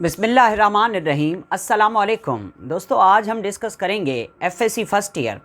बिस्मिल्लाहिर्रहमानिर्रहीम। अस्सलाम वालेकुम दोस्तों, आज हम डिस्कस करेंगे FSC first year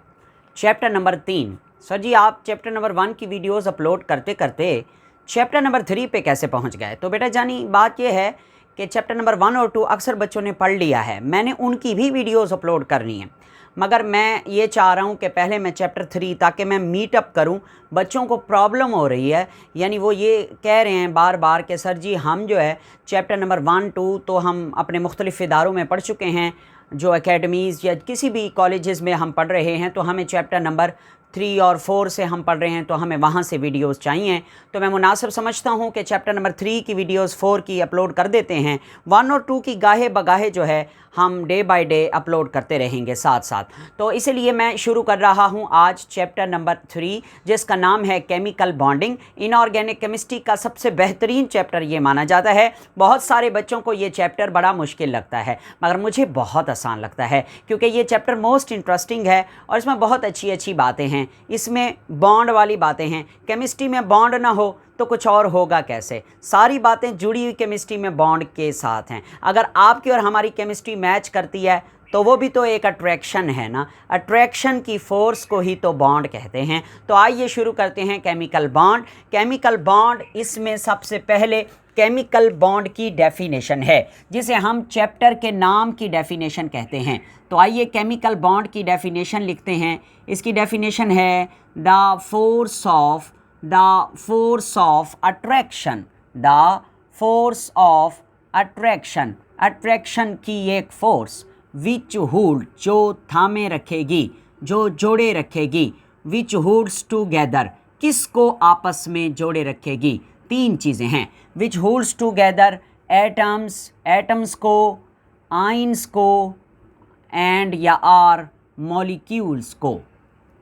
chapter number 3। Sir ji, आप चैप्टर नंबर 1 की वीडियोस अपलोड करते करते चैप्टर नंबर 3 पे कैसे पहुंच गए? तो बेटा जानी बात यह है कि चैप्टर नंबर 1 और 2 अक्सर बच्चों ने पढ़ लिया है, मैंने उनकी भी वीडियोस अपलोड करनी है, मगर मैं ये चाह रहा हूँ कि पहले मैं चैप्टर 3 ताकि मैं मीटअप करूँ। बच्चों को प्रॉब्लम हो रही है, यानी वो ये कह रहे हैं बार बार कि सर जी हम जो है चैप्टर नंबर 1 2 तो हम अपने मुख्तलिफ़ इदारों में पढ़ चुके हैं, जो एकेडमीज़ या किसी भी कॉलेजेस में हम पढ़ रहे हैं, तो हमें चैप्टर नंबर 3 और 4 से हम पढ़ रहे हैं, तो हमें वहाँ से वीडियोस चाहिए। तो मैं मुनासिब समझता हूँ कि चैप्टर नंबर 3 की वीडियोस 4 की अपलोड कर देते हैं, 1 और 2 की गाहे बगाहे जो है हम डे बाय डे अपलोड करते रहेंगे साथ साथ। तो इसलिए मैं शुरू कर रहा हूँ आज चैप्टर नंबर 3, जिसका नाम है केमिकल बॉन्डिंग। इनऑर्गेनिक केमिस्ट्री का सबसे बेहतरीन चैप्टर ये माना जाता है। बहुत सारे बच्चों को ये चैप्टर बड़ा मुश्किल लगता है, मगर मुझे बहुत आसान लगता है, क्योंकि ये चैप्टर मोस्ट इंटरेस्टिंग है और इसमें बहुत अच्छी अच्छी बातें हैं। इसमें बॉन्ड वाली बातें हैं। केमिस्ट्री में बॉन्ड ना हो तो कुछ और होगा कैसे? सारी बातें जुड़ी हुई केमिस्ट्री में बॉन्ड के साथ हैं। अगर आपकी और हमारी केमिस्ट्री मैच करती है तो वो भी तो एक अट्रैक्शन है ना। अट्रैक्शन की फ़ोर्स को ही तो बॉन्ड कहते हैं। तो आइए शुरू करते हैं केमिकल बॉन्ड। केमिकल बॉन्ड, इसमें सबसे पहले केमिकल बॉन्ड की डेफिनेशन है, जिसे हम चैप्टर के नाम की डेफिनेशन कहते हैं। तो आइए केमिकल बॉन्ड की डेफिनेशन लिखते हैं। इसकी डेफिनेशन है the force of attraction. The force of attraction, attraction की एक फोर्स, विच होल्ड, जो थामे रखेगी, जो जोड़े रखेगी, विच होल्ड्स टूगेदर, किसको आपस में जोड़े रखेगी। तीन चीज़ें हैं, विच होल्ड्स टूगेदर एटम्स, एटम्स को, आइंस को, एंड या आर मॉलिक्यूल्स को,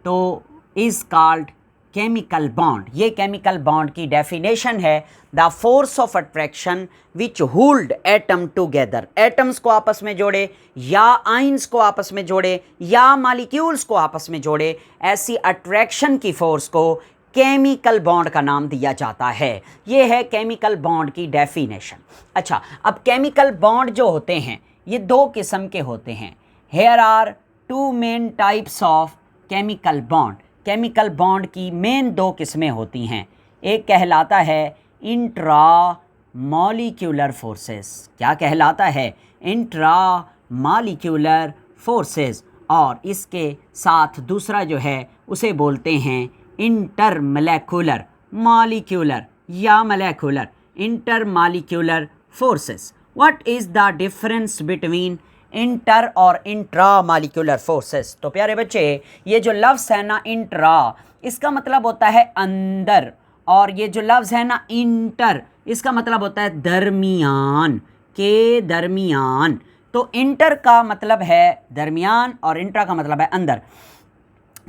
तो इज़ कॉल्ड केमिकल बॉन्ड। ये केमिकल बॉन्ड की डेफिनेशन है। The force of attraction which hold atom together, atoms को आपस में जोड़े, या आइंस को आपस में जोड़े, या मॉलिक्यूल्स को आपस में जोड़े, ऐसी अट्रैक्शन की फोर्स को केमिकल बॉन्ड का नाम दिया जाता है। ये है केमिकल बॉन्ड की डेफिनेशन। अच्छा, अब केमिकल बॉन्ड जो होते हैं ये दो किस्म के होते हैं। Here are two main types of chemical bond. Chemical bond की मेन दो किस्में होती हैं। एक कहलाता है इंट्रा मॉलिक्यूलर फोर्सेस। क्या कहलाता है? Intra molecular forces. और इसके साथ दूसरा जो है उसे बोलते हैं इंटर मॉलिक्यूलर, मॉलिक्यूलर या molecular, inter molecular forces. What is the difference between inter और इंट्रा मॉलिक्यूलर फोर्सेस? तो प्यारे बच्चे, ये जो लफ्ज़ है ना इंट्रा, इसका मतलब होता है अंदर, और ये जो लफ्ज़ है ना इंटर, इसका मतलब होता है दरमियान, के दरमियान। तो इंटर का मतलब है दरमियान और इंट्रा का मतलब है अंदर।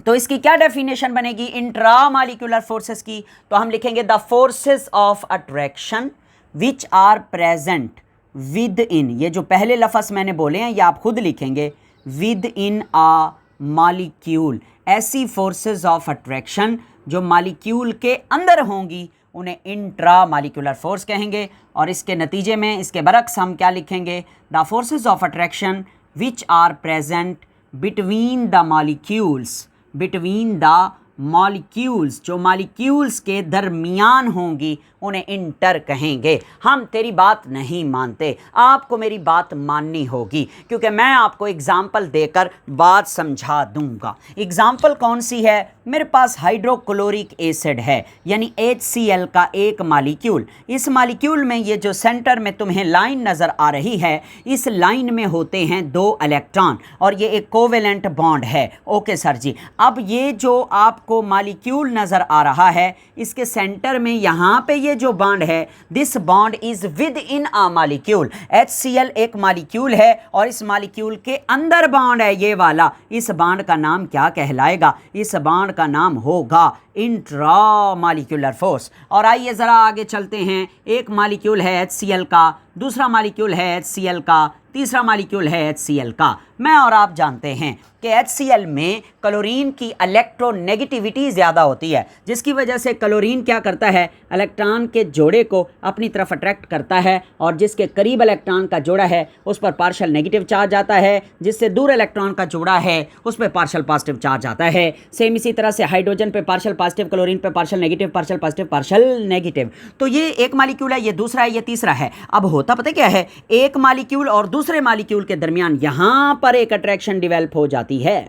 तो इसकी क्या डेफिनेशन बनेगी इंट्रा मॉलिक्यूलर फोर्सेस की? तो हम लिखेंगे the forces of attraction which are present within, ये जो पहले लफ्ज़ मैंने बोले हैं ये आप खुद लिखेंगे, विद इन आ मॉलिक्यूल। ऐसी फोर्सेस ऑफ अट्रैक्शन जो मॉलिक्यूल के अंदर होंगी उन्हें इंट्रा मॉलिक्यूलर फोर्स कहेंगे। और इसके नतीजे में, इसके बरक्स हम क्या लिखेंगे? The forces of attraction which are present between the molecules, between the molecules, जो मॉलिक्यूल्स के दरमियान होंगी उन्हें इंटर कहेंगे। हम तेरी बात नहीं मानते, आपको मेरी बात माननी होगी, क्योंकि मैं आपको एग्जाम्पल देकर बात समझा दूंगा। एग्जाम्पल कौन सी है? मेरे पास हाइड्रोक्लोरिक एसिड है, यानी HCl का एक मॉलिक्यूल। इस मॉलिक्यूल में ये जो सेंटर में तुम्हें लाइन नज़र आ रही है, इस लाइन में होते हैं 2 इलेक्ट्रॉन और ये एक कोवेलेंट बॉन्ड है। ओके सर जी, अब ये जो आपको मॉलिक्यूल नज़र आ रहा है, इसके सेंटर में यहाँ पे ये जो बॉन्ड है, this bond is with in a molecule. HCl एक मॉलिक्यूल है और इस मॉलिक्यूल के अंदर बॉन्ड है ये वाला। इस बॉन्ड का नाम क्या कहलाएगा? इस बॉन्ड का नाम होगा इंट्रा मालिक्यूलर फोर्स। और आइए ज़रा आगे चलते हैं। एक मालिक्यूल है HCl का, दूसरा मालिक्यूल है HCl का, तीसरा मालिक्यूल है HCl का। मैं और आप जानते हैं कि HCl में क्लोरीन की इलेक्ट्रोनेगेटिविटी ज़्यादा होती है, जिसकी वजह से क्लोरीन क्या करता है, इलेक्ट्रॉन के जोड़े को अपनी तरफ अट्रैक्ट करता है, और जिसके करीब इलेक्ट्रॉन का जोड़ा है उस पर पार्शियल नेगेटिव चार्ज आता है, जिससे दूर इलेक्ट्रॉन का जोड़ा है उस पर पार्शियल पॉजिटिव चार्ज आता है। सेम इसी तरह से हाइड्रोजन पे पार्शियल पॉजिटिव, क्लोरीन पे partial negative, partial positive, partial negative. तो ये एक मालिक्यूल है, ये दूसरा है, ये तीसरा है। अब होता पता क्या है, एक मालिक्यूल और दूसरे मालिक्यूल के दरमियान यहां पर एक अट्रैक्शन डेवलप हो जाती है,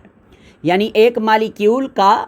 यानी एक मालिक्यूल का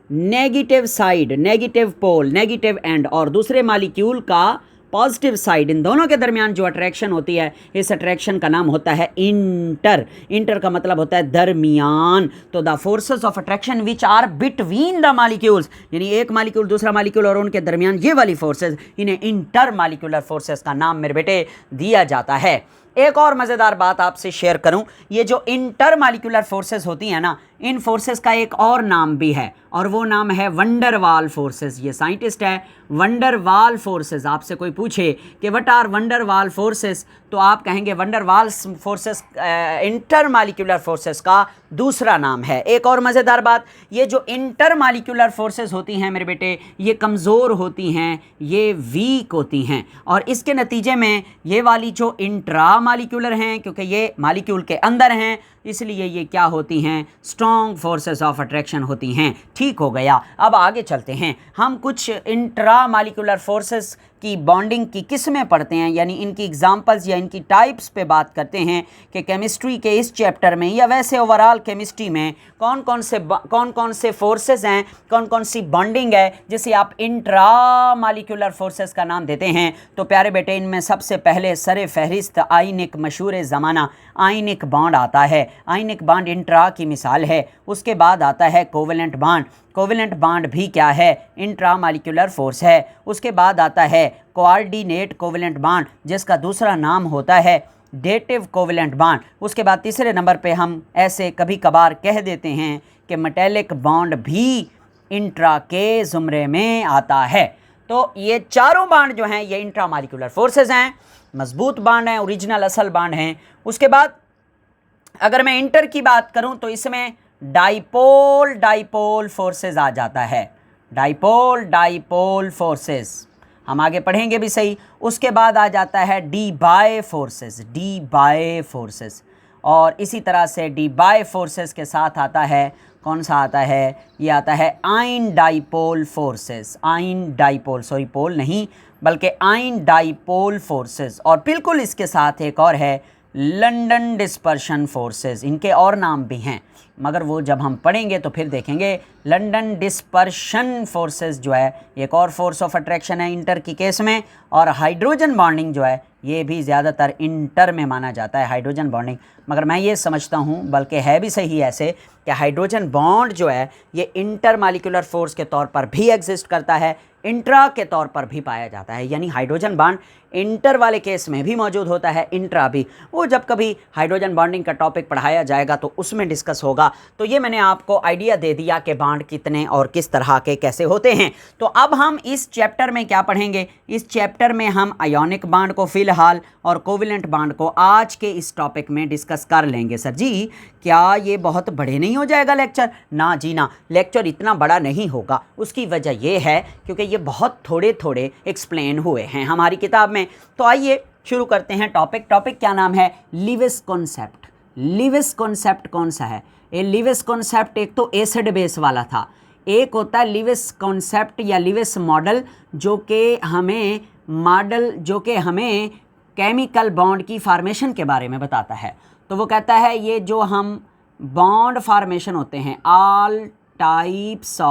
negative side, negative pole, negative end, और दूसरे मालिक्यूल का पॉजिटिव साइड, इन दोनों के दरमियान जो अट्रैक्शन होती है, इस अट्रैक्शन का नाम होता है इंटर। इंटर का मतलब होता है दरमियान। तो the forces of attraction which are between the molecules, यानी एक मालिक्यूल दूसरा मालिक्यूल और उनके दरमियान ये वाली फोर्सेस, इन्हें इंटर मालिक्यूलर फोर्सेस का नाम मेरे बेटे दिया जाता है। एक और मज़ेदार बात आपसे शेयर करूं, ये जो इंटर मालिक्यूलर फोर्सेस होती हैं ना, इन फोर्सेस का एक और नाम भी है, और वो नाम है वंडरवाल फोर्सेस। ये साइंटिस्ट है वंडरवाल फोर्सेस। आपसे कोई पूछे कि व्हाट आर वंडरवाल फोर्सेस, तो आप कहेंगे van der Waals forces inter molecular forces का दूसरा नाम है। एक और मज़ेदार बात, ये जो इंटर मालिक्यूलर फोर्सेस होती हैं मेरे बेटे, ये कमज़ोर होती हैं, ये वीक होती हैं, और इसके नतीजे में ये वाली जो इंट्रा मालिक्यूलर हैं, क्योंकि ये मालिक्यूल के अंदर हैं, इसलिए ये क्या होती हैं, स्ट्रॉन्ग फोर्सेस ऑफ अट्रैक्शन होती हैं। ठीक हो गया। अब आगे चलते हैं, हम कुछ इंट्रा मालिक्यूलर फोर्सेस की बॉन्डिंग की किस्में पढ़ते हैं, यानी इनकी एग्जांपल्स या इनकी टाइप्स पे बात करते हैं कि केमिस्ट्री के इस चैप्टर में या वैसे ओवरऑल केमिस्ट्री में कौन कौन से फोर्सेस हैं, कौन कौन सी बॉन्डिंग है जिसे आप इंट्रा मालिक्यूलर फोर्सेस का नाम देते हैं। तो प्यारे बेटे, इनमें सबसे पहले सरे फहरिस्त आयनिक, मशहूर ज़माना आयनिक बॉन्ड आता है। आयनिक बॉन्ड इंट्रा की मिसाल है। उसके बाद आता है कोवेलेंट बॉन्ड। कोवेलेंट बॉन्ड भी क्या है, इंट्रा मालिक्यूलर फोर्स है। उसके बाद आता है कोऑर्डिनेट कोवेलेंट बॉन्ड, जिसका दूसरा नाम होता है डेटिव कोवेलेंट बॉन्ड। उसके बाद तीसरे नंबर पे हम ऐसे कभी कभार कह देते हैं कि मेटेलिक बॉन्ड भी इंट्रा के ज़ुमरे में आता है। तो ये चारों बॉन्ड जो हैं ये इंट्रा मालिक्यूलर फोर्सेस हैं, मजबूत बॉन्ड हैं, ओरिजिनल असल बॉन्ड हैं। उसके बाद अगर मैं इंटर की बात करूं तो इसमें डाइपोल फोर्सेस आ जाता है। डाइपोल फोर्सेस हम आगे पढ़ेंगे भी सही। उसके बाद आ जाता है डी बाय फोर्सेस, और इसी तरह से डी बाय फोर्सेस के साथ आता है, कौन सा आता है, ये आता है आइन डाइपोल फोर्सेस। आइन डाइपोल, सॉरी पोल नहीं बल्कि आइन डाइपोल फोर्सेस। और बिल्कुल इसके साथ एक और है लंदन डिस्पर्शन फोर्सेस। इनके और नाम भी हैं, मगर वो जब हम पढ़ेंगे तो फिर देखेंगे। लंदन डिस्पर्शन फोर्सेस जो है एक और फोर्स ऑफ अट्रैक्शन है इंटर की केस में। और हाइड्रोजन बॉन्डिंग जो है ये भी ज़्यादातर इंटर में माना जाता है, हाइड्रोजन बॉन्डिंग। मगर मैं ये समझता हूँ, बल्कि है भी सही ऐसे, कि हाइड्रोजन बॉन्ड जो है ये इंटर मालिक्यूलर फोर्स के तौर पर भी एग्जिस्ट करता है, इंट्रा के तौर पर भी पाया जाता है। यानी हाइड्रोजन बॉन्ड इंटर वाले केस में भी मौजूद होता है, इंट्रा भी। वो जब कभी हाइड्रोजन बॉन्डिंग का टॉपिक पढ़ाया जाएगा तो उसमें डिस्कस होगा। तो ये मैंने आपको आइडिया दे दिया कि बॉन्ड कितने और किस तरह के कैसे होते हैं। तो अब हम इस चैप्टर में क्या पढ़ेंगे, इस चैप्टर में हम आयोनिक बॉन्ड को फ़िलहाल और कोवेलेंट बॉन्ड को आज के इस टॉपिक में डिस्कस कर लेंगे। सर जी क्या ये बहुत बड़े नहीं हो जाएगा लेक्चर? ना जी ना, लेक्चर इतना बड़ा नहीं होगा। उसकी वजह यह है क्योंकि ये बहुत थोड़े एक्सप्लेन हुए हैं हमारी किताब में। तो आइए शुरू करते हैं टॉपिक क्या नाम है, लिविस कॉन्सेप्ट। लिविस कॉन्सेप्ट कौन सा है? ये लिविस कॉन्सेप्ट एक तो एसिड बेस वाला था, एक होता है लिविस कॉन्सेप्ट या लिविस मॉडल जो कि हमें केमिकल बॉन्ड की फार्मेशन के बारे में बताता है। तो वो कहता है ये जो हम बॉन्ड फार्मेशन होते हैं, all types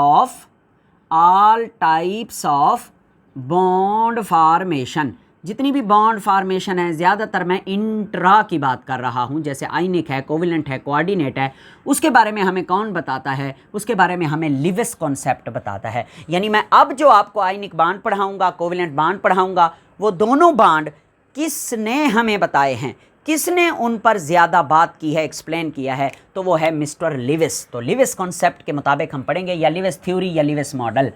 of bond formation, जितनी भी बॉन्ड फार्मेशन है, ज़्यादातर मैं इंट्रा की बात कर रहा हूँ, जैसे आयनिक है, कोवेलेंट है, कोऑर्डिनेट है, उसके बारे में हमें कौन बताता है? उसके बारे में हमें लिविस कॉन्सेप्ट बताता है। यानी मैं अब जो आपको आयनिक बॉन्ड पढ़ाऊँगा, कोवेलेंट बॉन्ड पढ़ाऊँगा, वो दोनों बॉन्ड किसने हमें बताए हैं, किसने उन पर ज़्यादा बात की है, एक्सप्लेन किया है, तो वो है मिस्टर लिविस। तो लिविस कॉन्सेप्ट के मुताबिक हम पढ़ेंगे, या लिविस थ्योरी या लिविस मॉडल।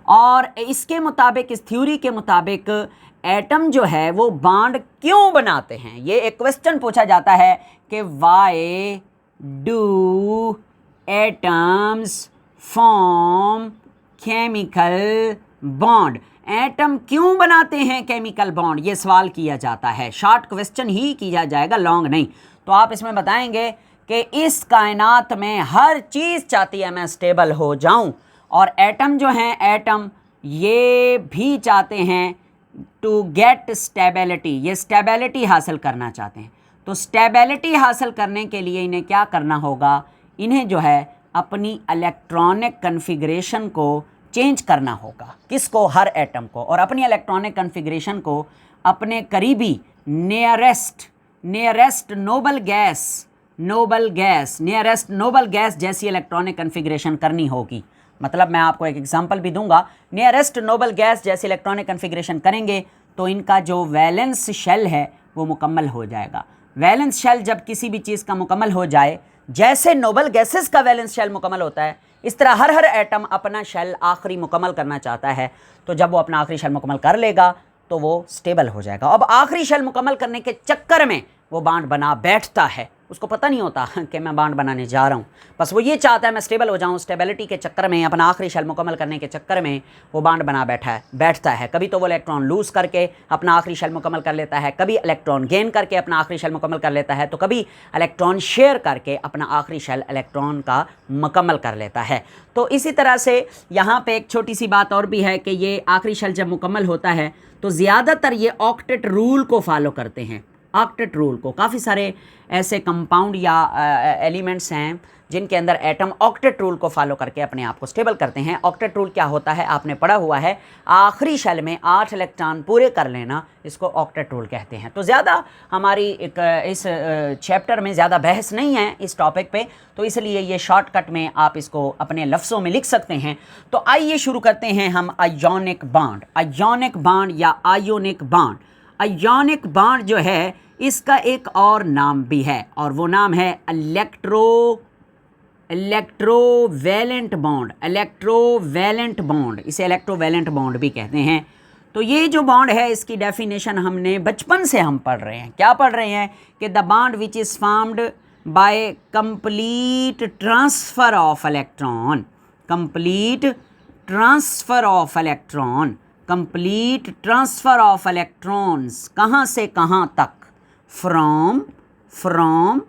और इसके मुताबिक, इस थ्योरी के मुताबिक एटम जो है वो बॉन्ड क्यों बनाते हैं। ये एक क्वेश्चन पूछा जाता है कि why do atoms form chemical bond, atom क्यों बनाते हैं केमिकल बॉन्ड, ये सवाल किया जाता है। शॉर्ट क्वेश्चन ही किया जाएगा, लॉन्ग नहीं। तो आप इसमें बताएंगे कि इस कायनात में हर चीज़ चाहती है मैं स्टेबल हो जाऊं, और एटम जो हैं, एटम ये भी चाहते हैं टू गेट स्टेबिलिटी, ये स्टेबिलिटी हासिल करना चाहते हैं। तो स्टेबिलिटी हासिल करने के लिए इन्हें क्या करना होगा, इन्हें जो है अपनी इलेक्ट्रॉनिक कन्फिग्रेशन को चेंज करना होगा। किसको? हर एटम को। और अपनी इलेक्ट्रॉनिक कन्फिग्रेशन को अपने करीबी नियरेस्ट नोबल गैस जैसी इलेक्ट्रॉनिक कन्फिग्रेशन करनी होगी। मतलब मैं आपको एक एग्जांपल भी दूंगा, नियरेस्ट नोबल गैस जैसी इलेक्ट्रॉनिक कन्फिग्रेशन करेंगे तो इनका जो वैलेंस शेल है वो मुकम्मल हो जाएगा। वैलेंस शेल जब किसी भी चीज़ का मुकम्मल हो जाए, जैसे नोबल गैसेस का वैलेंस शेल मुकम्मल होता है, इस तरह हर एटम अपना शेल आखिरी मुकम्मल करना चाहता है। तो जब वो अपना आखिरी शेल मुकम्मल कर लेगा तो वो स्टेबल हो जाएगा। अब आखिरी शेल मुकम्मल करने के चक्कर में वो बॉन्ड बना बैठता है, उसको पता नहीं होता कि मैं बॉन्ड बनाने जा रहा हूँ, बस वो ये चाहता है मैं स्टेबल हो जाऊँ। स्टेबिलिटी के चक्कर में, अपना आखिरी शेल मुकम्मल करने के चक्कर में वो बॉन्ड बना बैठता है। कभी तो वो इलेक्ट्रॉन लूज़ करके अपना आखिरी शेल मुकम्मल कर लेता है, कभी इलेक्ट्रॉन गेन करके अपना आखिरी शेल मुकम्मल कर लेता है, तो कभी इलेक्ट्रॉन शेयर करके अपना आखिरी शेल इलेक्ट्रॉन का मुकम्मल कर लेता है। तो इसी तरह से यहाँ पे एक छोटी सी बात और भी है कि ये आखिरी शेल जब मुकम्मल होता है तो ज़्यादातर ये ऑक्टेट रूल को फॉलो करते हैं। ऑक्टेट रूल को, काफ़ी सारे ऐसे कंपाउंड या एलिमेंट्स हैं जिनके अंदर एटम ऑक्टेट रूल को फॉलो करके अपने आप को स्टेबल करते हैं। ऑक्टेट रूल क्या होता है आपने पढ़ा हुआ है, आखिरी शेल में 8 इलेक्ट्रॉन पूरे कर लेना, इसको ऑक्टेट रूल कहते हैं। तो ज़्यादा हमारी इस चैप्टर में ज़्यादा बहस नहीं है इस टॉपिक पे, तो इसलिए ये शॉर्टकट में आप इसको अपने लफ्ज़ों में लिख सकते हैं। तो आइए शुरू करते हैं हम आयोनिक बॉन्ड। आयोनिक बॉन्ड या आयोनिक बॉन्ड, आयोनिक बॉन्ड जो है इसका एक और नाम भी है, और वो नाम है इलेक्ट्रोवैलेंट बॉन्ड। इलेक्ट्रोवैलेंट बॉन्ड, इसे इलेक्ट्रोवैलेंट बॉन्ड भी कहते हैं। तो ये जो बॉन्ड है इसकी डेफिनेशन हमने बचपन से हम पढ़ रहे हैं। क्या पढ़ रहे हैं कि the bond which is formed by complete transfer of electron, complete transfer of electron, complete transfer of electrons, कहाँ से कहाँ तक, फ्रॉम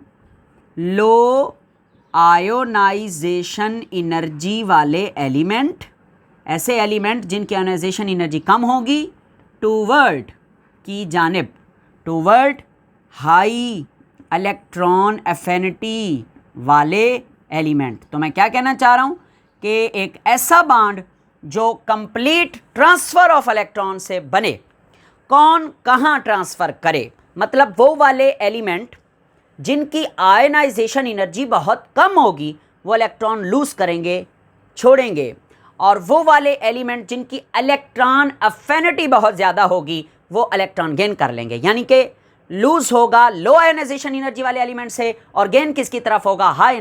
लो आयोनाइजेशन एनर्जी वाले एलिमेंट, ऐसे एलिमेंट जिनकी आयोनाइजेशन एनर्जी कम होगी, टूवर्ड की जानिब, टूवर्ड हाई इलेक्ट्रॉन एफिनिटी वाले एलिमेंट। तो मैं क्या कहना चाह रहा हूँ कि एक ऐसा बॉन्ड जो कंप्लीट ट्रांसफ़र ऑफ इलेक्ट्रॉन से बने, कौन कहाँ ट्रांसफ़र करे, मतलब वो वाले एलिमेंट जिनकी आयनाइजेशन एनर्जी बहुत कम होगी वो इलेक्ट्रॉन लूज़ करेंगे, छोड़ेंगे, और वो वाले एलिमेंट जिनकी इलेक्ट्रॉन अफिनिटी बहुत ज़्यादा होगी वो इलेक्ट्रॉन गेन कर लेंगे। यानी कि लूज़ होगा लो आयनाइजेशन एनर्जी वाले एलिमेंट से, और गेन किसकी तरफ होगा, हाई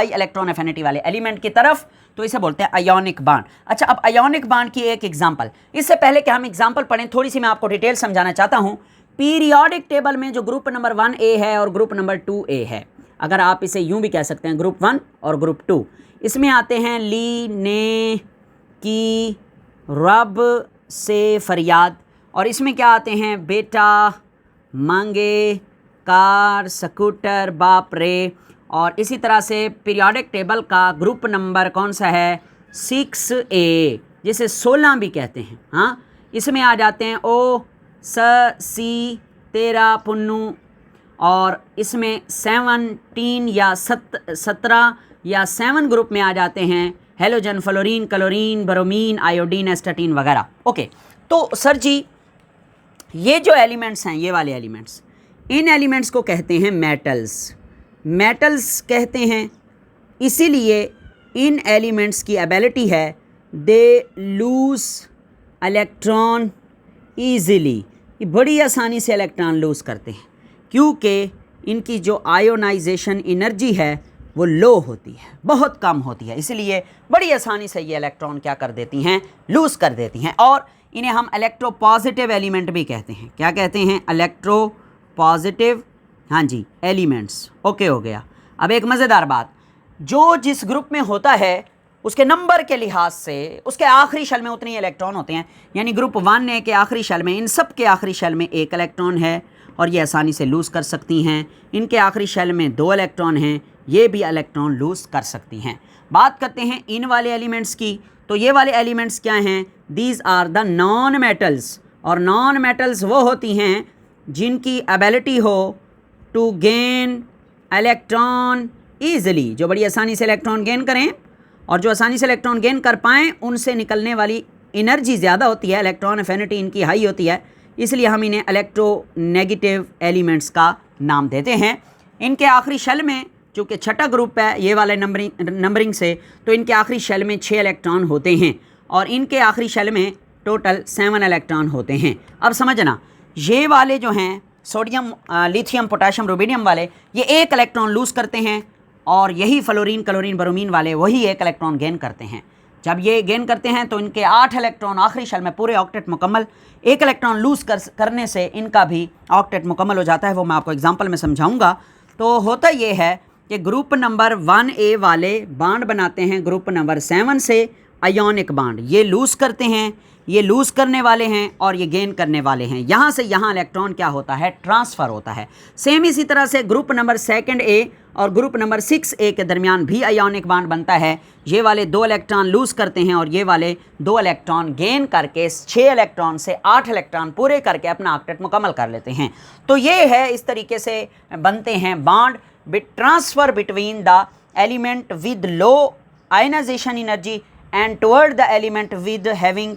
इलेक्ट्रॉन अफिनिटी वाले एलिमेंट की तरफ। तो इसे बोलते हैं आयोनिक बॉन्ड। अच्छा, अब आयोनिक बॉन्ड की एक एग्जांपल, इससे पहले कि हम एग्जांपल पढ़ें थोड़ी सी मैं आपको डिटेल समझाना चाहता हूं। पीरियोडिक टेबल में जो ग्रुप नंबर 1A है और ग्रुप नंबर 2A है, अगर आप इसे यूं भी कह सकते हैं, ग्रुप 1 और ग्रुप 2, इसमें आते हैं ली, ने, की, रब, से, फरियाद, और इसमें क्या आते हैं, बेटा, मांगे, कार, स्कूटर, बाप रे। और इसी तरह से पीरियोडिक टेबल का ग्रुप नंबर कौन सा है, 6A, जिसे 16 भी कहते हैं। हाँ, इसमें आ जाते हैं ओ, स, सी, 13, पुन्नू, और इसमें 17 या 17 या 7 ग्रुप में आ जाते हैं halogen, fluorine, chlorine, bromine, iodine, astatine वगैरह। ओके, तो सर जी ये जो एलिमेंट्स हैं, ये वाले एलिमेंट्स, इन एलिमेंट्स को कहते हैं मेटल्स। मेटल्स कहते हैं इसीलिए इन एलिमेंट्स की एबिलिटी है दे लूज़ इलेक्ट्रॉन ईज़िली, ये बड़ी आसानी से इलेक्ट्रॉन लूज़ करते हैं। क्योंकि इनकी जो आयोनाइजेशन एनर्जी है वो लो होती है, बहुत कम होती है, इसलिए बड़ी आसानी से ये इलेक्ट्रॉन क्या कर देती हैं, लूज़ कर देती हैं। और इन्हें हम इलेक्ट्रोपॉजिटिव एलिमेंट भी कहते हैं। क्या कहते हैं? इलेक्ट्रोपॉजिटिव, हाँ जी, एलिमेंट्स। ओके हो गया। अब एक मज़ेदार बात, जो जिस ग्रुप में होता है उसके नंबर के लिहाज से उसके आखिरी शेल में उतने ही इलेक्ट्रॉन होते हैं। यानी ग्रुप 1A के आखिरी शेल में, इन सब के आखिरी शेल में एक इलेक्ट्रॉन है और ये आसानी से लूज़ कर सकती हैं। इनके आखिरी शेल में 2 इलेक्ट्रॉन हैं, ये भी इलेक्ट्रॉन लूज़ कर सकती हैं। बात करते हैं इन वाले एलिमेंट्स की, तो ये वाले एलिमेंट्स क्या हैं? These are the non metals. और नॉन मेटल्स वो होती हैं जिनकी एबिलिटी हो टू गेन इलेक्ट्रॉन ईजिली, जो बड़ी आसानी से इलेक्ट्रॉन गेन करें, और जो आसानी से इलेक्ट्रॉन गेन कर पाएँ उनसे निकलने वाली एनर्जी ज़्यादा होती है, इलेक्ट्रॉन एफिनिटी इनकी हाई होती है, इसलिए हम इन्हें इलेक्ट्रोनेगेटिव एलिमेंट्स का नाम देते हैं। इनके आखिरी शेल में, चूँकि छठा ग्रुप है ये वाले नंबरिंग से, तो इनके आखिरी शेल में 6 इलेक्ट्रॉन होते हैं और इनके आखिरी शेल में टोटल 7 इलेक्ट्रॉन होते हैं। अब समझना, ये वाले जो हैं सोडियम, लिथियम, पोटाशियम, रुबिडियम वाले, ये 1 इलेक्ट्रॉन लूज़ करते हैं और यही फ्लोरीन, क्लोरीन, ब्रोमीन वाले वही 1 इलेक्ट्रॉन गेन करते हैं। जब ये गेन करते हैं तो इनके 8 इलेक्ट्रॉन आखिरी शेल में, पूरे ऑक्टेट मुकम्मल। 1 इलेक्ट्रॉन लूज़ करने से इनका भी ऑक्टेट मुकम्मल हो जाता है, वो मैं आपको एग्जांपल में समझाऊंगा। तो होता ये है कि ग्रुप नंबर 1A वाले बांड बनाते हैं ग्रुप नंबर 7 से आयोनिक बांड। ये लूज़ करते हैं, ये लूज़ करने वाले हैं और ये गेन करने वाले हैं। यहाँ से यहाँ इलेक्ट्रॉन क्या होता है? ट्रांसफ़र होता है। सेम इसी तरह से ग्रुप नंबर 2A और ग्रुप नंबर 6A के दरमियान भी आयोनिक बांड बनता है। ये वाले 2 इलेक्ट्रॉन लूज़ करते हैं और ये वाले 2 इलेक्ट्रॉन गेन करके 6 इलेक्ट्रॉन से 8 इलेक्ट्रॉन पूरे करके अपना ऑक्टेट मुकम्मल कर लेते हैं। तो ये है, इस तरीके से बनते हैं bond, transfer between the element with low ionization energy and toward the element with having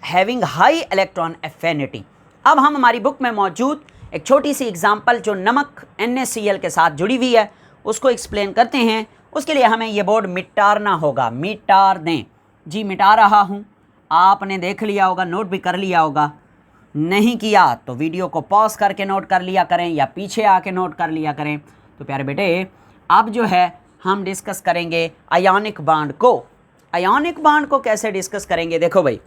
having high electron affinity. अब हम हमारी बुक में मौजूद एक छोटी सी एग्जांपल जो नमक NaCl के साथ जुड़ी हुई है उसको एक्सप्लेन करते हैं। उसके लिए हमें ये बोर्ड मिटाना होगा, मिटार दें जी। मिटा रहा हूँ, आपने देख लिया होगा, नोट भी कर लिया होगा। नहीं किया तो वीडियो को पॉज करके नोट कर लिया करें या पीछे आके नोट कर लिया करें। तो प्यारे बेटे, अब जो है हम डिस्कस करेंगे आयोनिक बांड को। आयोनिक बांड को कैसे डिस्कस करेंगे? देखो भाई,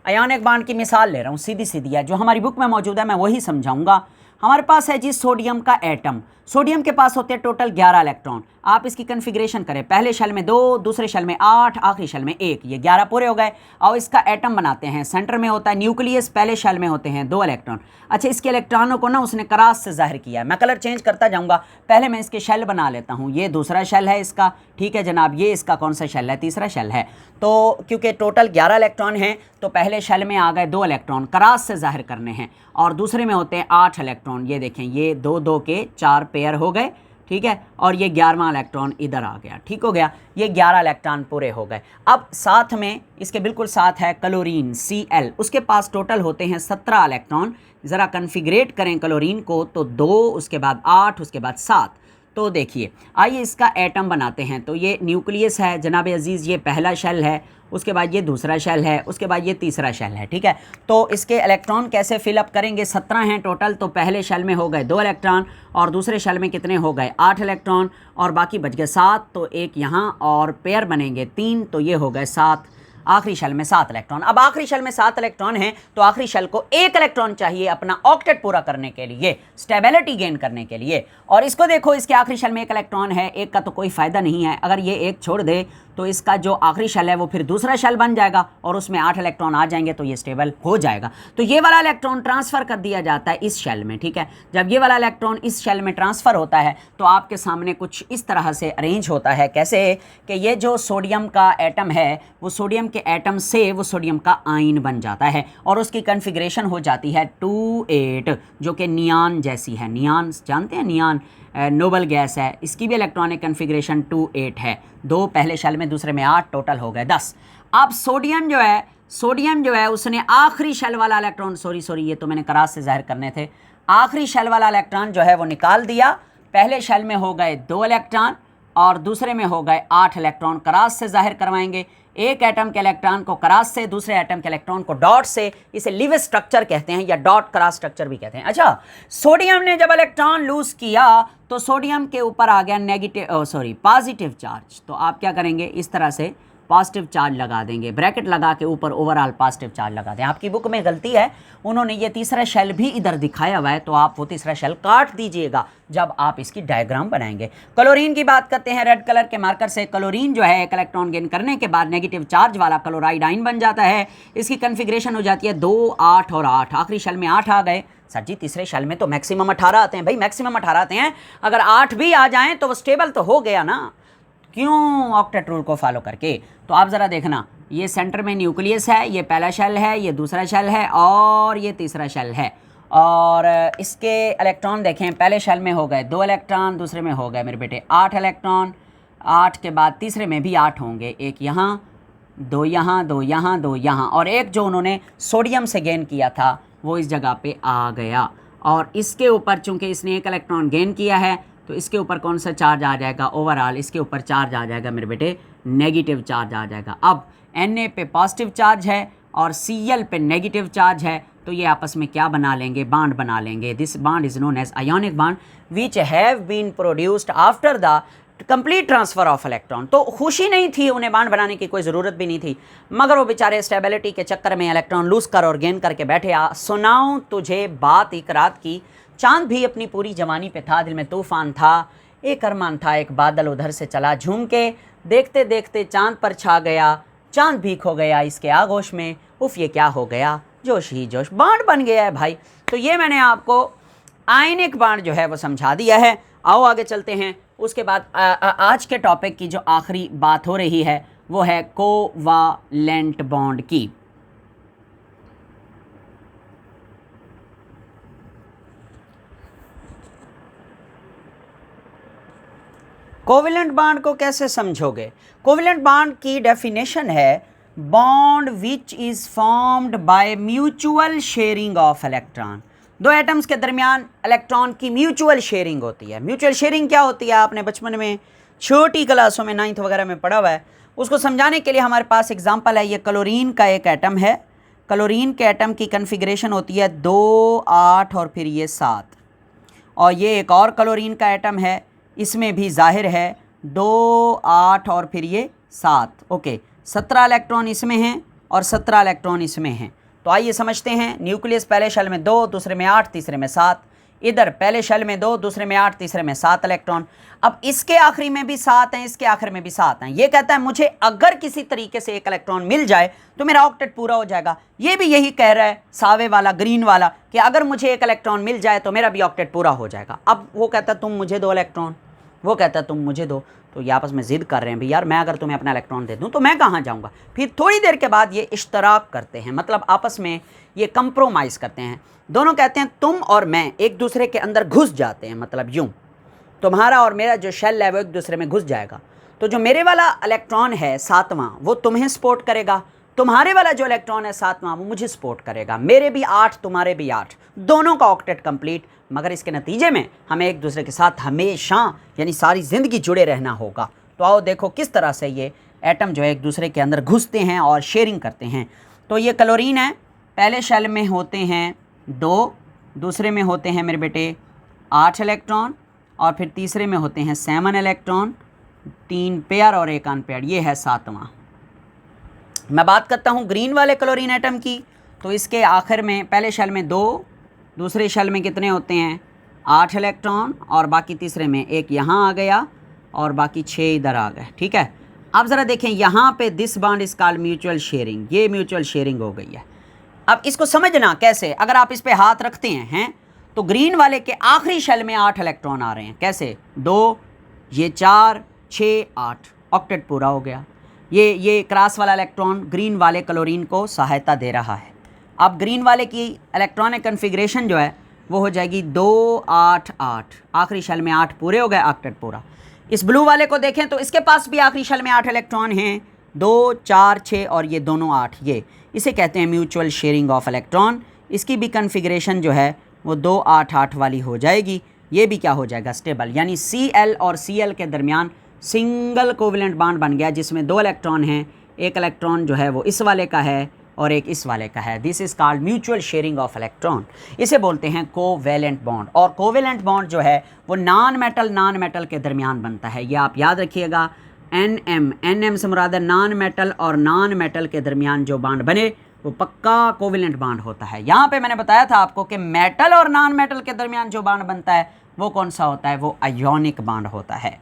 आयोनिक बांड की मिसाल ले रहा हूँ, सीधी सीधी है, जो हमारी बुक में मौजूद है मैं वही समझाऊंगा। हमारे पास है जी सोडियम का एटम। सोडियम के पास होते हैं टोटल 11 इलेक्ट्रॉन। आप इसकी कन्फिग्रेशन करें, पहले शेल में 2, दूसरे शेल में 8, आखिरी शेल में 1, ये 11 पूरे हो गए। और इसका एटम बनाते हैं, सेंटर में होता है न्यूक्लियस, पहले शेल में होते हैं 2 इलेक्ट्रॉन। अच्छा, इसके इलेक्ट्रॉनों को ना उसने क्रॉस से जाहिर किया है। मैं कलर चेंज करता जाऊंगा, पहले मैं इसके शेल बना लेता हूँ। ये दूसरा शेल है इसका, ठीक है जनाब। ये इसका कौन सा शेल है? तीसरा शेल है। तो क्योंकि टोटल 11 इलेक्ट्रॉन हैं तो पहले शेल में आ गए 2 इलेक्ट्रॉन, क्रॉस से जाहिर करने हैं, और दूसरे में होते हैं 8 इलेक्ट्रॉन। ये देखें, ये 2 के 4 पेयर हो गए, ठीक है। और ये 11वां इलेक्ट्रॉन इधर आ गया, ठीक हो गया। ये 11 इलेक्ट्रॉन पूरे हो गए। अब साथ में इसके बिल्कुल साथ है क्लोरीन Cl, उसके पास टोटल होते हैं 17 इलेक्ट्रॉन। ज़रा कन्फिग्रेट करें क्लोरीन को, तो 2, उसके बाद 8, उसके बाद 7। तो देखिए, आइए इसका एटम बनाते हैं। तो ये न्यूक्लियस है जनाब अजीज़, ये पहला शेल है, उसके बाद ये दूसरा शेल है, उसके बाद ये तीसरा शेल है, ठीक है। तो इसके इलेक्ट्रॉन कैसे फिलअप करेंगे? 17 हैं टोटल। तो पहले शेल में हो गए 2 इलेक्ट्रॉन और दूसरे शेल में कितने हो गए? 8 इलेक्ट्रॉन, और बाकी बच गए 7। तो एक यहाँ और पेयर बनेंगे 3, तो ये हो गए 7। आखिरी शेल में 7 इलेक्ट्रॉन। अब आखिरी शेल में 7 इलेक्ट्रॉन हैं तो आखिरी शेल को 1 इलेक्ट्रॉन चाहिए अपना ऑक्टेट पूरा करने के लिए, स्टेबिलिटी गेन करने के लिए। और इसको देखो, इसके आखिरी शेल में 1 इलेक्ट्रॉन है, एक का तो कोई फ़ायदा नहीं है। अगर ये 1 छोड़ दे तो इसका जो आखिरी शेल है वो फिर दूसरा शेल बन जाएगा और उसमें 8 इलेक्ट्रॉन आ जाएंगे, तो ये स्टेबल हो जाएगा। तो ये वाला इलेक्ट्रॉन ट्रांसफ़र कर दिया जाता है इस शेल में, ठीक है। जब ये वाला इलेक्ट्रॉन इस शेल में ट्रांसफ़र होता है तो आपके सामने कुछ इस तरह से अरेंज होता है। कैसे? कि ये जो सोडियम का एटम है वो सोडियम के एटम से वो सोडियम का आयन बन जाता है और उसकी कन्फिग्रेशन हो जाती है 2,8, जो कि नियान जैसी है। नियान जानते हैं, नियान नोबल गैस है, इसकी भी इलेक्ट्रॉनिक कन्फिग्रेशन 2,8 है। 2 पहले शेल में, दूसरे में 8, टोटल हो गए 10। अब सोडियम जो है उसने आखिरी शेल वाला इलेक्ट्रॉन, सॉरी ये तो मैंने क्रॉस से जाहिर करने थे, आखिरी शेल वाला इलेक्ट्रॉन जो है वो निकाल दिया। पहले शेल में हो गए 2 इलेक्ट्रॉन और दूसरे में हो गए 8 इलेक्ट्रॉन, क्रॉस से जाहिर करवाएंगे। एक एटम के इलेक्ट्रॉन को क्रॉस से, दूसरे एटम के इलेक्ट्रॉन को डॉट से, इसे लीवेज स्ट्रक्चर कहते हैं या डॉट क्रॉस स्ट्रक्चर भी कहते हैं। अच्छा, सोडियम ने जब इलेक्ट्रॉन लूज किया तो सोडियम के ऊपर आ गया पॉजिटिव चार्ज। तो आप क्या करेंगे, इस तरह से पॉजिटिव चार्ज लगा देंगे, ब्रैकेट लगा के ऊपर ओवरऑल पॉजिटिव चार्ज लगा दें। आपकी बुक में गलती है, उन्होंने ये तीसरा शेल भी इधर दिखाया हुआ है, तो आप वो तीसरा शेल काट दीजिएगा जब आप इसकी डायग्राम बनाएंगे। क्लोरीन की बात करते हैं, रेड कलर के मार्कर से। क्लोरीन जो है एक इलेक्ट्रॉन गेन करने के बाद नेगेटिव चार्ज वाला क्लोराइड आयन बन जाता है। इसकी कन्फिग्रेशन हो जाती है 2, 8 और 8। आखिरी शेल में 8 आ गए। सर जी तीसरे शेल में तो मैक्सिमम 18 आते हैं। भाई मैक्सिमम 18 आते हैं, अगर 8 भी आ जाएं तो वो स्टेबल तो हो गया ना, क्यों? ऑक्टेट रूल को फॉलो करके। तो आप ज़रा देखना, ये सेंटर में न्यूक्लियस है, ये पहला शेल है, ये दूसरा शेल है और ये तीसरा शेल है। और इसके इलेक्ट्रॉन देखें, पहले शेल में हो गए 2 इलेक्ट्रॉन, दूसरे में हो गए मेरे बेटे 8 इलेक्ट्रॉन। 8 के बाद तीसरे में भी 8 होंगे, एक यहाँ, 2 यहाँ, 2 यहाँ, 2 यहाँ, और एक जो उन्होंने सोडियम से गेन किया था वो इस जगह पे आ गया। और इसके ऊपर चूंकि इसने एक इलेक्ट्रॉन गेन किया है तो इसके ऊपर कौन सा चार्ज आ जाएगा? ओवरऑल इसके ऊपर चार्ज आ जाएगा मेरे बेटे, नेगेटिव चार्ज आ जाएगा। अब Na पे पॉजिटिव चार्ज है और Cl पे नेगेटिव चार्ज है, तो ये आपस में क्या बना लेंगे? बांड बना लेंगे। This bond is known as ionic bond which have been produced after the complete transfer of electron. तो खुशी नहीं थी, उन्हें बांड बनाने की कोई ज़रूरत भी नहीं थी, मगर वो बेचारे स्टेबिलिटी के चक्कर में इलेक्ट्रॉन लूज कर और गेन करके बैठे। सुनाऊं तुझे बात एक रात की, चांद भी अपनी पूरी जवानी पे था, दिल में तूफान था, एक अरमान था, एक बादल उधर से चला झूम के, देखते देखते चांद पर छा गया, चांद भी खो गया इसके आगोश में, उफ ये क्या हो गया, जोश ही जोश, बांड बन गया है भाई। तो ये मैंने आपको आयनिक बांड जो है वो समझा दिया है। आओ आगे चलते हैं। उसके बाद आज के टॉपिक की जो आखिरी बात हो रही है वो है कोवालेंट बॉन्ड की। कोवेलेंट बॉन्ड को कैसे समझोगे? कोवेलेंट बॉन्ड की डेफिनेशन है bond which is formed by mutual sharing of electron. दो एटम्स के दरमियान इलेक्ट्रॉन की म्यूचुअल शेयरिंग होती है। म्यूचुअल शेयरिंग क्या होती है? आपने बचपन में छोटी क्लासों में 9th वगैरह में पढ़ा हुआ है। उसको समझाने के लिए हमारे पास एग्जांपल है, ये क्लोरीन का एक एटम है। क्लोरीन के एटम की कन्फिग्रेशन होती है 2, 8 और फिर ये 7। और ये एक और क्लोरीन का एटम है, इसमें भी जाहिर है 2, 8 और फिर ये 7। ओके, 17 इलेक्ट्रॉन इसमें हैं और 17 इलेक्ट्रॉन इसमें हैं। तो आइए समझते हैं। न्यूक्लियस पहले शेल में 2, दूसरे में 8, तीसरे में 7। इधर पहले शेल में 2, दूसरे में 8, तीसरे में 7 इलेक्ट्रॉन। अब इसके आखिरी में भी 7 हैं, इसके आखिर में भी 7 हैं। ये कहता है मुझे अगर किसी तरीके से एक इलेक्ट्रॉन मिल जाए तो मेरा ऑक्टेट पूरा हो जाएगा। ये भी यही कह रहा है सावे वाला, ग्रीन वाला, कि अगर मुझे एक इलेक्ट्रॉन मिल जाए तो मेरा भी ऑक्टेट पूरा हो जाएगा। अब वो कहता है तुम मुझे 2 इलेक्ट्रॉन, वो कहता है तुम मुझे दो। तो ये आपस में ज़िद कर रहे हैं, भाई यार मैं अगर तुम्हें अपना इलेक्ट्रॉन दे दूं तो मैं कहाँ जाऊँगा। फिर थोड़ी देर के बाद ये इश्तराक करते हैं, मतलब आपस में ये कंप्रोमाइज़ करते हैं। दोनों कहते हैं तुम और मैं एक दूसरे के अंदर घुस जाते हैं, मतलब यूँ तुम्हारा और मेरा जो शेल है वो एक दूसरे में घुस जाएगा। तो जो मेरे वाला इलेक्ट्रॉन है 7वां वो तुम्हें सपोर्ट करेगा, तुम्हारे वाला जो इलेक्ट्रॉन है 7वां वो मुझे सपोर्ट करेगा। मेरे भी 8, तुम्हारे भी 8, दोनों का ऑक्टेट कंप्लीट। मगर इसके नतीजे में हमें एक दूसरे के साथ हमेशा यानी सारी ज़िंदगी जुड़े रहना होगा। तो आओ देखो किस तरह से ये एटम जो है एक दूसरे के अंदर घुसते हैं और शेयरिंग करते हैं। तो ये क्लोरीन है, पहले शेल में होते हैं 2, दूसरे में होते हैं मेरे बेटे 8 इलेक्ट्रॉन और फिर तीसरे में होते हैं 7 इलेक्ट्रॉन, 3 पेयर और 1 अनपेयर, ये है 7वां। मैं बात करता हूँ ग्रीन वाले क्लोरीन एटम की। तो इसके आखिर में पहले शेल में 2, दूसरे शेल में कितने होते हैं 8 इलेक्ट्रॉन और बाकी तीसरे में 1 यहाँ आ गया और बाकी 6 इधर आ गए। ठीक है, अब ज़रा देखें यहाँ पे दिस बॉन्ड इस कॉल्ड म्यूचुअल शेयरिंग, ये म्यूचुअल शेयरिंग हो गई है। अब इसको समझना कैसे, अगर आप इस पे हाथ रखते हैं तो ग्रीन वाले के आखिरी शेल में 8 इलेक्ट्रॉन आ रहे हैं। कैसे? 2, ये 4, 6, 8, ऑक्टेट पूरा हो गया। ये क्रॉस वाला इलेक्ट्रॉन ग्रीन वाले क्लोरीन को सहायता दे रहा है। अब ग्रीन वाले की इलेक्ट्रॉनिक कन्फिग्रेशन जो है वो हो जाएगी 2, 8, 8, आखिरी शेल में 8 पूरे हो गए, ऑक्टेट पूरा। इस ब्लू वाले को देखें तो इसके पास भी आखिरी शेल में 8 इलेक्ट्रॉन हैं, 2, 4, 6 और ये दोनों 8। ये इसे कहते हैं म्यूचुअल शेयरिंग ऑफ इलेक्ट्रॉन। इसकी भी कन्फिग्रेशन जो है वो 2, 8, 8 वाली हो जाएगी। ये भी क्या हो जाएगा? स्टेबल, यानी Cl और Cl के दरमियान सिंगल कोवेलेंट बॉन्ड बन गया जिसमें 2 इलेक्ट्रॉन हैं, एक इलेक्ट्रॉन जो है वो इस वाले का है और एक इस वाले का है। This is called mutual sharing of electron. इसे बोलते हैं कोवेलेंट बॉन्ड। और कोवेलेंट बॉन्ड जो है वो नॉन मेटल के दरमियान बनता है। ये आप याद रखिएगा, NM से मुराद है नॉन मेटल और नॉन मेटल के दरमियान जो बॉन्ड बने वो पक्का कोवेलेंट बॉन्ड होता है। यहाँ पे मैंने बताया था आपको कि मेटल और नॉन मेटल के दरमियान जो बॉन्ड बनता है वो कौन सा होता है, वो आयोनिक बॉन्ड होता है।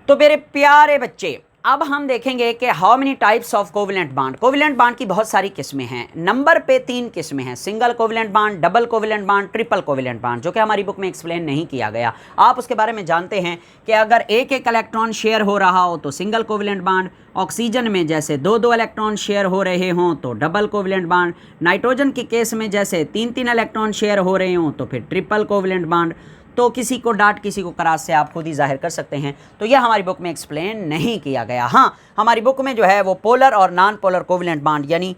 तो मेरे प्यारे बच्चे, अब हम देखेंगे कि how many types of covalent bond. Covalent bond की बहुत सारी किस्में हैं। नंबर पे 3 किस्में हैं, single covalent bond, double covalent bond, triple covalent bond, जो कि हमारी बुक में एक्सप्लेन नहीं किया गया। आप उसके बारे में जानते हैं कि अगर एक इलेक्ट्रॉन शेयर हो रहा हो तो सिंगल कोवेलेंट बॉन्ड, ऑक्सीजन में जैसे 2 इलेक्ट्रॉन शेयर हो रहे हों तो डबल कोवेलेंट बॉन्ड, नाइट्रोजन के केस में जैसे 3 इलेक्ट्रॉन शेयर हो रहे हों तो फिर ट्रिपल कोवेलेंट बॉन्ड। तो किसी को डाट किसी को करास से आप खुद ही जाहिर कर सकते हैं। तो यह हमारी बुक में एक्सप्लेन नहीं किया गया। हाँ, हमारी बुक में जो है वो पोलर और नॉन पोलर कोवेलेंट बॉन्ड यानी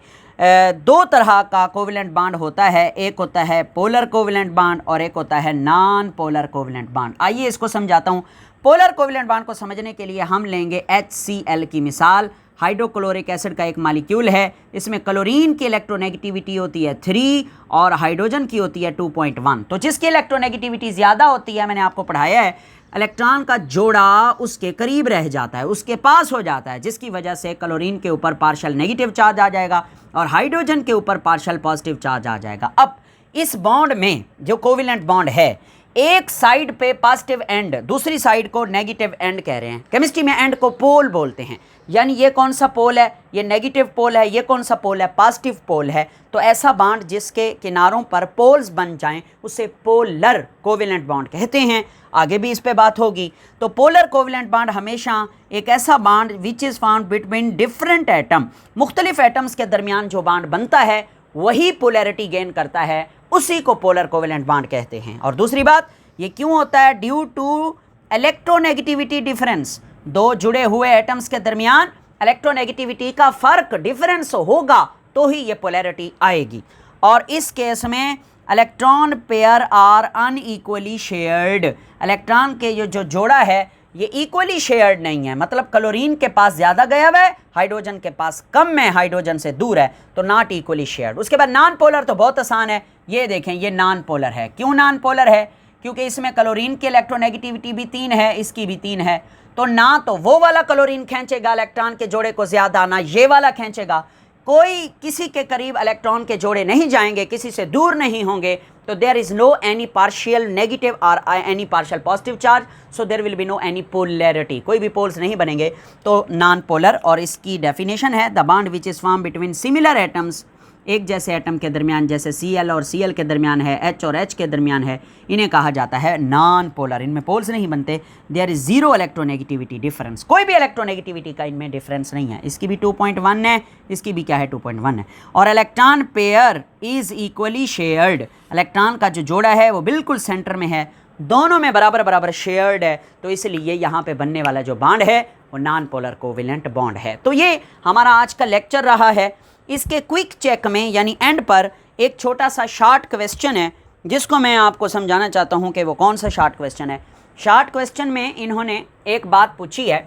2 तरह का कोवेलेंट बॉन्ड होता है। एक होता है पोलर कोवेलेंट बॉन्ड और एक होता है नॉन पोलर कोवेलेंट बॉन्ड। आइए इसको समझाता हूँ। पोलर कोवेलेंट बॉन्ड को समझने के लिए हम लेंगे HCl की मिसाल। हाइड्रोक्लोरिक एसिड का एक मालिक्यूल है। इसमें क्लोरीन की इलेक्ट्रोनेगेटिविटी होती है 3 और हाइड्रोजन की होती है 2.1। तो जिसकी इलेक्ट्रोनेगेटिविटी ज़्यादा होती है, मैंने आपको पढ़ाया है, इलेक्ट्रॉन का जोड़ा उसके करीब रह जाता है, उसके पास हो जाता है, जिसकी वजह से क्लोरीन के ऊपर पार्शियल नेगेटिव चार्ज आ जाएगा और हाइड्रोजन के ऊपर पार्शियल पॉजिटिव चार्ज आ जाएगा। अब इस बॉन्ड में जो कोवेलेंट बॉन्ड है, एक साइड पे पॉजिटिव एंड, दूसरी साइड को नेगेटिव एंड कह रहे हैं। केमिस्ट्री में एंड को पोल बोलते हैं। यानी ये कौन सा पोल है, ये नेगेटिव पोल है, ये कौन सा पोल है, पॉजिटिव पोल है। तो ऐसा बॉन्ड जिसके किनारों पर पोल्स बन जाएं उसे पोलर कोवेलेंट बॉन्ड कहते हैं। आगे भी इस पे बात होगी। तो पोलर कोवेलेंट बॉन्ड हमेशा एक ऐसा bond which is found between different atom, मुख्तलिफ एटम्स के दरमियान जो बॉन्ड बनता है वही पोलैरिटी गेन करता है, उसी को पोलर कोवेलेंट बॉन्ड कहते हैं। और दूसरी बात, ये क्यों होता है? Due to electronegativity difference. 2 जुड़े हुए एटम्स के दरमियान इलेक्ट्रोनेगेटिविटी का फर्क, डिफरेंस होगा तो ही ये पोलैरिटी आएगी। और इस केस में electron pair are unequally shared. Electron के जो जोड़ा है ये इक्वली शेयर्ड नहीं है, मतलब क्लोरीन के पास ज़्यादा गया हुआ है, हाइड्रोजन के पास कम है, हाइड्रोजन से दूर है, तो नॉट इक्वली शेयर्ड। उसके बाद नॉन पोलर तो बहुत आसान है। ये देखें, ये नॉन पोलर है। क्यों नॉन पोलर है? क्योंकि इसमें क्लोरीन की इलेक्ट्रोनेगेटिविटी भी 3 है, इसकी भी 3 है। तो ना तो वो वाला क्लोरीन खींचेगा इलेक्ट्रॉन के जोड़े को ज़्यादा, ना ये वाला खींचेगा। कोई किसी के करीब इलेक्ट्रॉन के जोड़े नहीं जाएंगे, किसी से दूर नहीं होंगे। तो there is no any partial negative और any partial positive charge, so there will be no any polarity, कोई भी पोल्स नहीं बनेंगे। तो नॉन पोलर, और इसकी डेफिनेशन है the bond which is form between similar atoms, एक जैसे एटम के दरमियान, जैसे Cl और Cl के दरमियान है, H और H के दरमियान है, इन्हें कहा जाता है नॉन पोलर। इनमें पोल्स नहीं बनते। देयर इज 0 इलेक्ट्रोनेगेटिविटी डिफरेंस, कोई भी इलेक्ट्रोनेगेटिविटी का इनमें डिफरेंस नहीं है। इसकी भी 2.1 है, इसकी भी क्या है 2.1 है। और electron pair is equally shared, electron का जो जोड़ा है वो बिल्कुल सेंटर में है, दोनों में बराबर बराबर शेयर्ड है। तो इसलिए यहाँ पे बनने वाला जो बॉन्ड है वो नॉन पोलर कोवेलेंट बॉन्ड है। तो ये हमारा आज का लेक्चर रहा है। इसके क्विक चेक में यानी एंड पर एक छोटा सा शॉर्ट क्वेश्चन है जिसको मैं आपको समझाना चाहता हूँ कि वो कौन सा शॉर्ट क्वेश्चन है। शॉर्ट क्वेश्चन में इन्होंने एक बात पूछी है।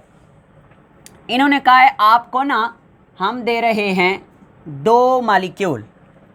इन्होंने कहा है आपको ना हम दे रहे हैं 2 मालिक्यूल,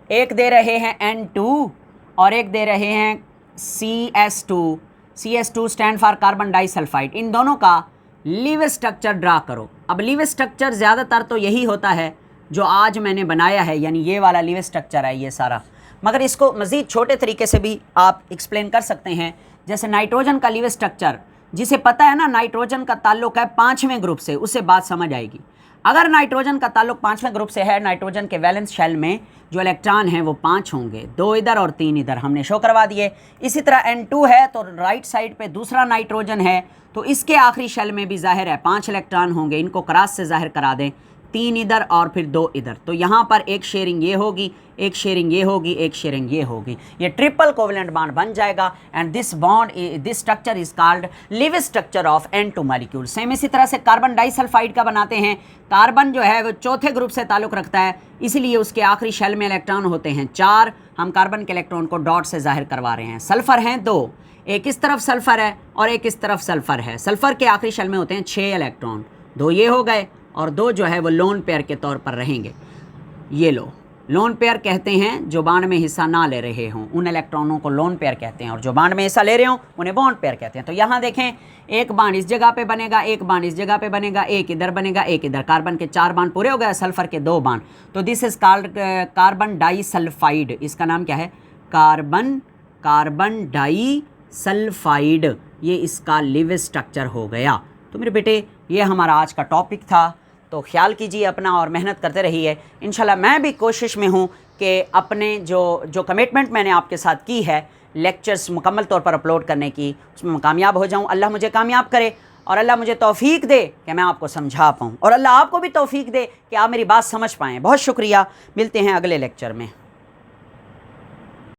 एक दे रहे हैं N2 और एक दे रहे हैं CS2। CS2 stand for carbon disulphide. इन दोनों का लीव स्ट्रक्चर ड्रा करो। अब लीव स्ट्रक्चर ज़्यादातर तो यही होता है जो आज मैंने बनाया है, यानी ये वाला लीव स्ट्रक्चर है ये सारा, मगर इसको मज़ीद छोटे तरीके से भी आप एक्सप्लेन कर सकते हैं। जैसे नाइट्रोजन का लीव स्ट्रक्चर, जिसे पता है ना नाइट्रोजन का ताल्लुक है 5वें ग्रुप से, उससे बात समझ आएगी। अगर नाइट्रोजन का ताल्लुक 5वें ग्रुप से है, नाइट्रोजन के वैलेंस शेल में जो इलेक्ट्रॉन हैं वो 5 होंगे, 2 इधर और 3 इधर, हमने शो करवा दिए। इसी तरह N2 है तो राइट साइड पे दूसरा नाइट्रोजन है, तो इसके आखिरी शेल में भी जाहिर है 5 इलेक्ट्रॉन होंगे। इनको क्रॉस से जाहिर करा दें, 3 इधर और फिर 2 इधर, तो यहाँ पर एक शेयरिंग ये होगी, एक शेयरिंग ये होगी, एक शेयरिंग ये होगी। ये ट्रिपल कोवेलेंट बॉन्ड बन जाएगा। And this structure is called live structure of N2 molecule. Same इसी तरह से कार्बन डाइसल्फाइड का बनाते हैं। कार्बन जो है वो चौथे ग्रुप से ताल्लुक़ रखता है, इसलिए उसके आखिरी शेल में इलेक्ट्रॉन होते हैं 4। हम कार्बन के इलेक्ट्रॉन को डॉट से जाहिर करवा रहे हैं। सल्फ़र हैं 2, एक इस तरफ सल्फ़र है और एक इस तरफ सल्फ़र है। सल्फ़र के आखिरी शेल में होते हैं 6 इलेक्ट्रॉन, 2 ये हो गए और 2 जो है वो लोन पेयर के तौर पर रहेंगे। ये लो, लोन पेयर कहते हैं जो बॉन्ड में हिस्सा ना ले रहे हों, उन इलेक्ट्रॉनों को लोन पेयर कहते हैं, और जो बॉन्ड में हिस्सा ले रहे हों उन्हें बॉन्ड पेयर कहते हैं। तो यहाँ देखें, एक बॉन्ड इस जगह पे बनेगा, एक बॉन्ड इस जगह पे बनेगा, एक इधर बनेगा, एक इधर। कार्बन के 4 बॉन्ड पूरे हो गए, सल्फर के 2 बॉन्ड। तो this is called carbon disulphide. इसका नाम क्या है? Carbon disulphide. ये इसका लिव स्ट्रक्चर हो गया। तो मेरे बेटे, ये हमारा आज का टॉपिक था। तो ख्याल कीजिए अपना और मेहनत करते रहिए। इंशाल्लाह मैं भी कोशिश में हूँ कि अपने जो कमिटमेंट मैंने आपके साथ की है लेक्चर्स मुकम्मल तौर पर अपलोड करने की, उसमें मैं कामयाब हो जाऊँ। अल्लाह मुझे कामयाब करे और अल्लाह मुझे तौफीक दे कि मैं आपको समझा पाऊँ, और अल्लाह आपको भी तौफीक दे कि आप मेरी बात समझ पाएँ। बहुत शुक्रिया, मिलते हैं अगले लेक्चर में।